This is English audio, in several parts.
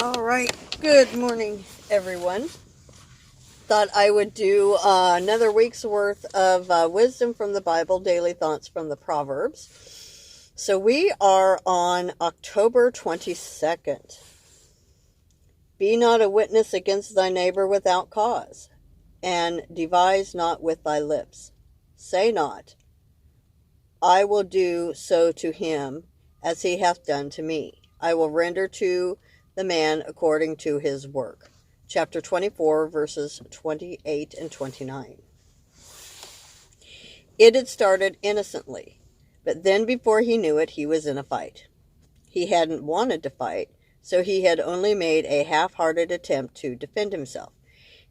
All right, good morning, everyone. Thought I would do another week's worth of wisdom from the Bible, daily thoughts from the Proverbs. So we are on October 22nd. Be not a witness against thy neighbor without cause, and devise not with thy lips. Say not, I will do so to him as he hath done to me. I will render to the man according to his work. Chapter 24, verses 28 and 29. It had started innocently, but then before he knew it, he was in a fight. He hadn't wanted to fight, so he had only made a half-hearted attempt to defend himself.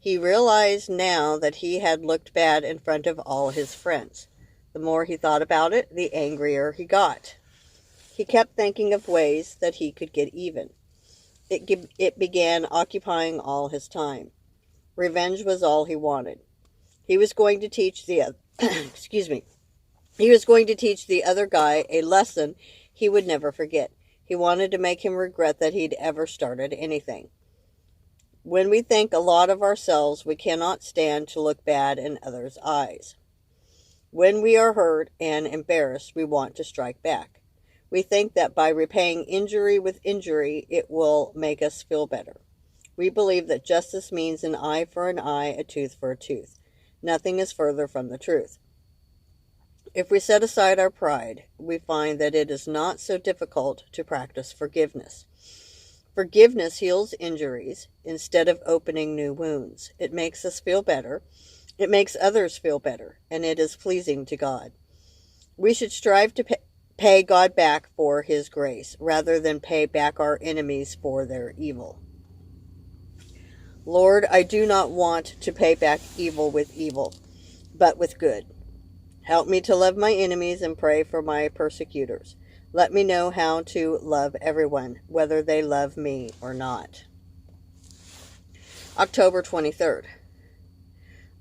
He realized now that he had looked bad in front of all his friends. The more he thought about it, the angrier he got. He kept thinking of ways that he could get even. It began occupying all his time. Revenge was all he wanted. He was going to teach the He was going to teach the other guy a lesson he would never forget. He wanted to make him regret that he'd ever started anything. When we think a lot of ourselves, we cannot stand to look bad in others' eyes. When we are hurt and embarrassed, we want to strike back. We think that by repaying injury with injury, it will make us feel better. We believe that justice means an eye for an eye, a tooth for a tooth. Nothing is further from the truth. If we set aside our pride, we find that it is not so difficult to practice forgiveness. Forgiveness heals injuries instead of opening new wounds. It makes us feel better. It makes others feel better, and it is pleasing to God. We should strive to pay God back for his grace, rather than pay back our enemies for their evil. Lord, I do not want to pay back evil with evil, but with good. Help me to love my enemies and pray for my persecutors. Let me know how to love everyone, whether they love me or not. October 23rd.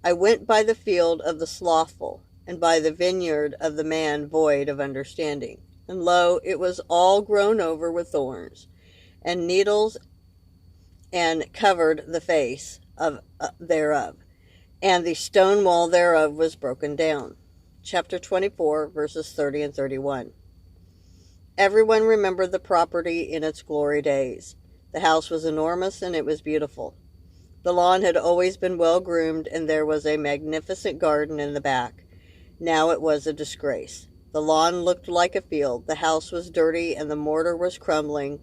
I went by the field of the slothful, and by the vineyard of the man void of understanding. And lo, it was all grown over with thorns, and needles, and covered the face thereof, and the stone wall thereof was broken down. Chapter 24, verses 30 and 31. Everyone remembered the property in its glory days. The house was enormous, and it was beautiful. The lawn had always been well groomed, and there was a magnificent garden in the back. Now it was a disgrace. The lawn looked like a field. The house was dirty, and the mortar was crumbling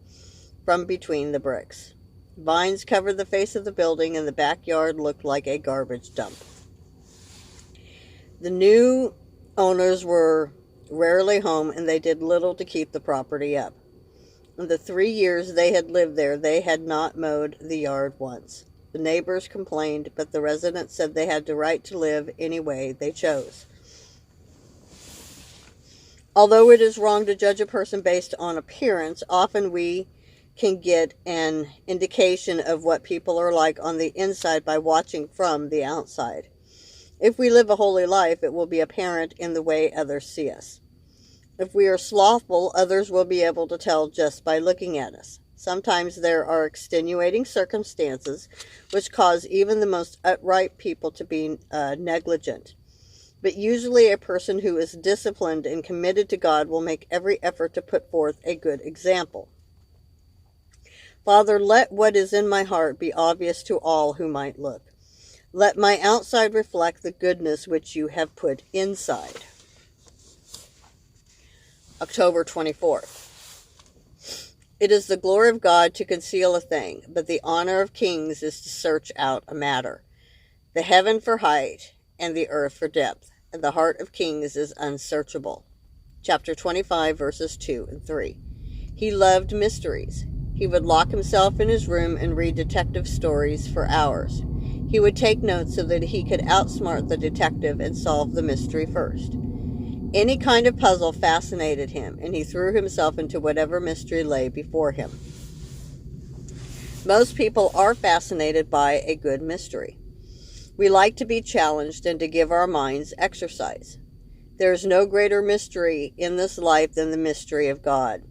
from between the bricks. Vines covered the face of the building, and the backyard looked like a garbage dump. The new owners were rarely home, and they did little to keep the property up. In the 3 years they had lived there, they had not mowed the yard once. The neighbors complained, but the residents said they had the right to live any way they chose. Although it is wrong to judge a person based on appearance, often we can get an indication of what people are like on the inside by watching from the outside. If we live a holy life, it will be apparent in the way others see us. If we are slothful, others will be able to tell just by looking at us. Sometimes there are extenuating circumstances which cause even the most upright people to be negligent. But usually a person who is disciplined and committed to God will make every effort to put forth a good example. Father, let what is in my heart be obvious to all who might look. Let my outside reflect the goodness which you have put inside. October 24th. It is the glory of God to conceal a thing, but the honor of kings is to search out a matter. The heaven for height, and the earth for depth, and the heart of kings is unsearchable. Chapter 25, verses 2 and 3. He loved mysteries. He would lock himself in his room and read detective stories for hours. He would take notes so that he could outsmart the detective and solve the mystery first. Any kind of puzzle fascinated him, and he threw himself into whatever mystery lay before him. Most people are fascinated by a good mystery. We like to be challenged and to give our minds exercise. There is no greater mystery in this life than the mystery of God.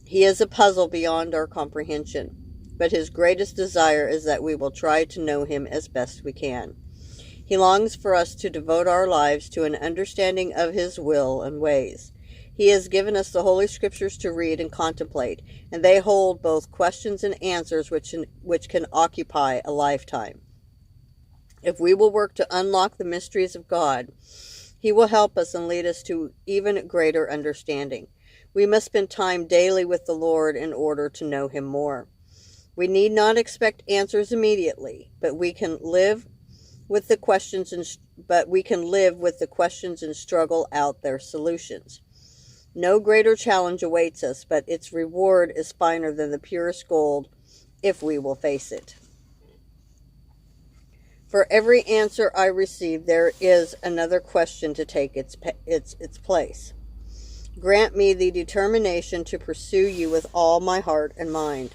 He is a puzzle beyond our comprehension. but his greatest desire is that we will try to know him as best we can. He longs for us to devote our lives to an understanding of his will and ways. He has given us the Holy Scriptures to read and contemplate, and they hold both questions and answers which can occupy a lifetime. If we will work to unlock the mysteries of God, he will help us and lead us to even greater understanding. We must spend time daily with the Lord in order to know him more. We need not expect answers immediately, but we can live with the questions and struggle out their solutions. No greater challenge awaits us, but its reward is finer than the purest gold if we will face it. For every answer I receive, there is another question to take its place. Grant me the determination to pursue you with all my heart and mind.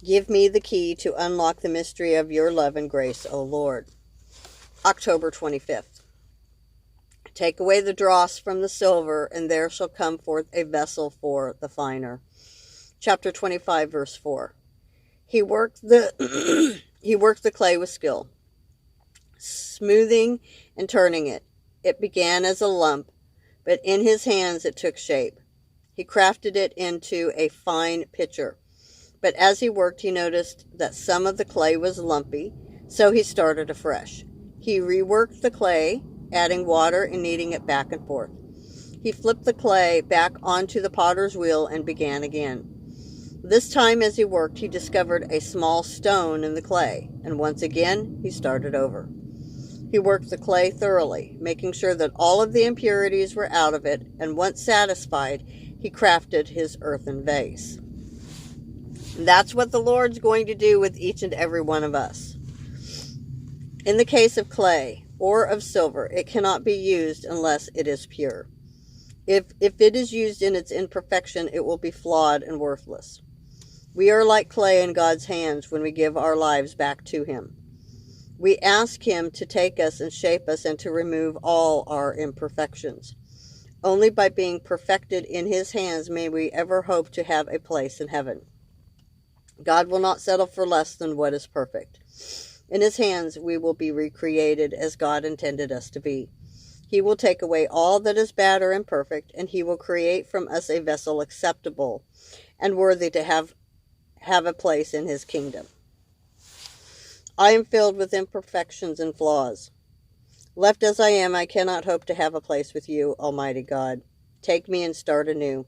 Give me the key to unlock the mystery of your love and grace, O Lord. October 25th. Take away the dross from the silver, and there shall come forth a vessel for the finer. Chapter 25, verse 4. He worked the clay with skill, smoothing and turning it. It began as a lump, but in his hands it took shape. He crafted it into a fine pitcher. But as he worked, he noticed that some of the clay was lumpy, so he started afresh. He reworked the clay, adding water and kneading it back and forth. He flipped the clay back onto the potter's wheel and began again. This time as he worked, he discovered a small stone in the clay, and once again he started over. He worked the clay thoroughly, making sure that all of the impurities were out of it, and once satisfied, he crafted his earthen vase. And that's what the Lord's going to do with each and every one of us. In the case of clay or of silver, it cannot be used unless it is pure. If it is used in its imperfection, it will be flawed and worthless. We are like clay in God's hands when we give our lives back to him. We ask him to take us and shape us and to remove all our imperfections. Only by being perfected in his hands may we ever hope to have a place in heaven. God will not settle for less than what is perfect. In his hands we will be recreated as God intended us to be. He will take away all that is bad or imperfect, and he will create from us a vessel acceptable and worthy to have a place in his kingdom. I am filled with imperfections and flaws. Left as I am, I cannot hope to have a place with you, Almighty God. Take me and start anew.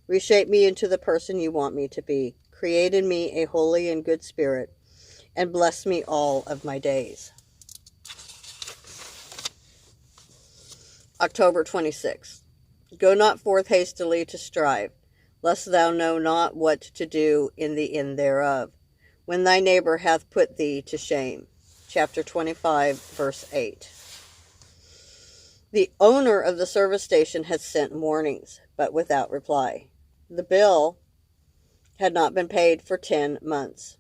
Reshape me into the person you want me to be. Create in me a holy and good spirit, and bless me all of my days. October 26th. Go not forth hastily to strive, lest thou know not what to do in the end thereof, when thy neighbor hath put thee to shame. Chapter 25, verse 8. The owner of the service station had sent warnings, but without reply. The bill had not been paid for 10 months.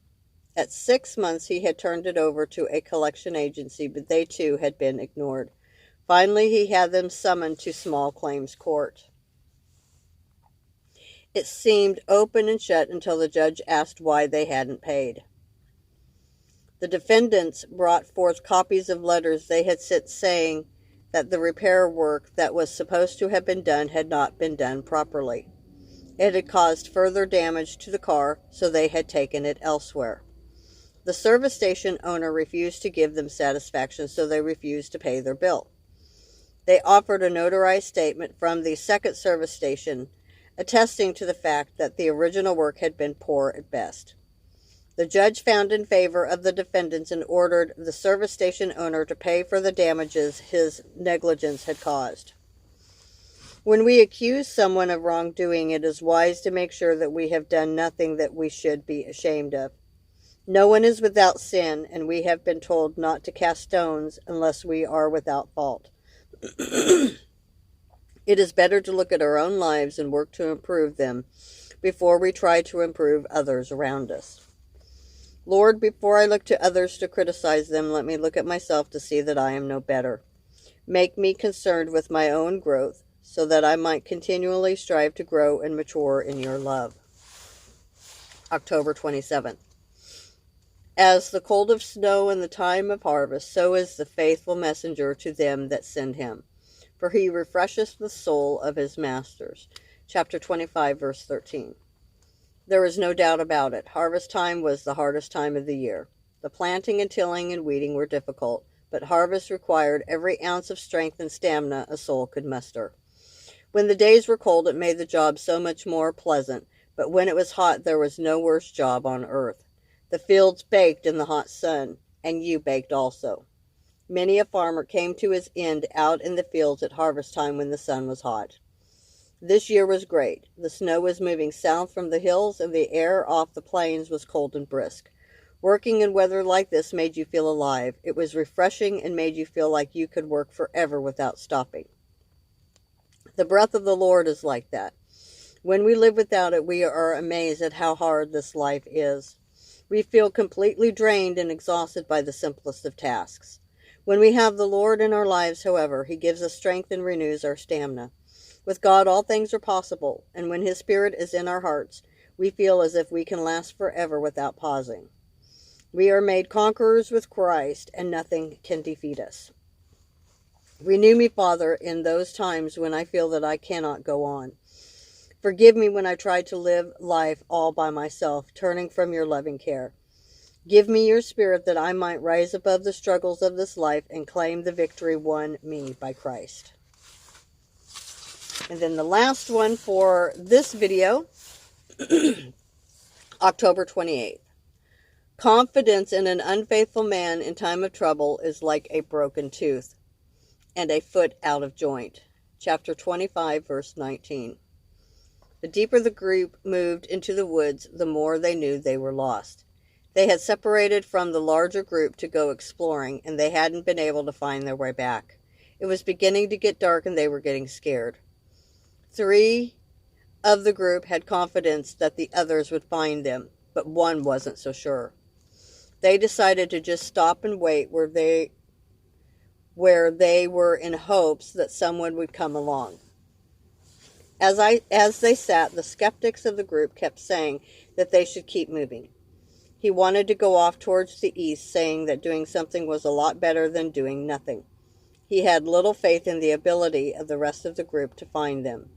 At 6 months, he had turned it over to a collection agency, but they too had been ignored. Finally, he had them summoned to small claims court. It seemed open and shut until the judge asked why they hadn't paid. The defendants brought forth copies of letters they had sent saying that the repair work that was supposed to have been done had not been done properly. It had caused further damage to the car, so they had taken it elsewhere. The service station owner refused to give them satisfaction, so they refused to pay their bill. They offered a notarized statement from the second service station, attesting to the fact that the original work had been poor at best. The judge found in favor of the defendants and ordered the service station owner to pay for the damages his negligence had caused. When we accuse someone of wrongdoing, it is wise to make sure that we have done nothing that we should be ashamed of. No one is without sin, and we have been told not to cast stones unless we are without fault. It is better to look at our own lives and work to improve them before we try to improve others around us. Lord, before I look to others to criticize them, let me look at myself to see that I am no better. Make me concerned with my own growth, so that I might continually strive to grow and mature in your love. October 27th. As the cold of snow in the time of harvest, so is the faithful messenger to them that send him. For he refresheth the soul of his masters. Chapter 25, verse 13. There is no doubt about it. Harvest time was the hardest time of the year. The planting and tilling and weeding were difficult, but harvest required every ounce of strength and stamina a soul could muster. When the days were cold, it made the job so much more pleasant, but when it was hot, there was no worse job on earth. The fields baked in the hot sun, and you baked also. Many a farmer came to his end out in the fields at harvest time when the sun was hot. This year was great. The snow was moving south from the hills, and the air off the plains was cold and brisk. Working in weather like this made you feel alive. It was refreshing and made you feel like you could work forever without stopping. The breath of the Lord is like that. When we live without it, we are amazed at how hard this life is. We feel completely drained and exhausted by the simplest of tasks. When we have the Lord in our lives, however, He gives us strength and renews our stamina. With God, all things are possible, and when His Spirit is in our hearts, we feel as if we can last forever without pausing. We are made conquerors with Christ, and nothing can defeat us. Renew me, Father, in those times when I feel that I cannot go on. Forgive me when I try to live life all by myself, turning from your loving care. Give me your Spirit that I might rise above the struggles of this life and claim the victory won me by Christ. And then the last one for this video, October 28th. Confidence in an unfaithful man in time of trouble is like a broken tooth and a foot out of joint. Chapter 25, verse 19. The deeper the group moved into the woods, the more they knew they were lost. They had separated from the larger group to go exploring, and they hadn't been able to find their way back. It was beginning to get dark, and they were getting scared. 3 of the group had confidence that the others would find them, but one wasn't so sure. They decided to just stop and wait where they were in hopes that someone would come along. As they sat, the skeptics of the group kept saying that they should keep moving. He wanted to go off towards the east, saying that doing something was a lot better than doing nothing. He had little faith in the ability of the rest of the group to find them.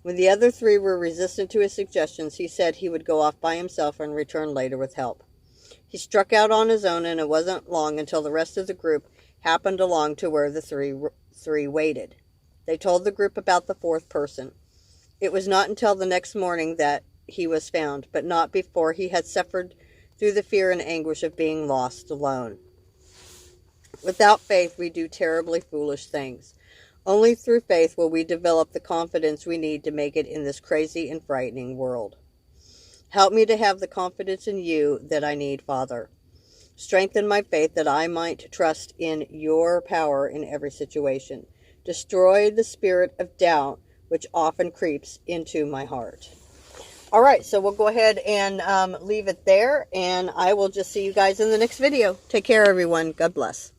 When the other 3 were resistant to his suggestions, he said he would go off by himself and return later with help. He struck out on his own, and it wasn't long until the rest of the group happened along to where the three waited. They told the group about the 4th person. It was not until the next morning that he was found, but not before he had suffered through the fear and anguish of being lost alone. Without faith, we do terribly foolish things. Only through faith will we develop the confidence we need to make it in this crazy and frightening world. Help me to have the confidence in you that I need, Father. Strengthen my faith that I might trust in your power in every situation. Destroy the spirit of doubt which often creeps into my heart. All right, so we'll go ahead and leave it there, and I will just see you guys in the next video. Take care, everyone. God bless.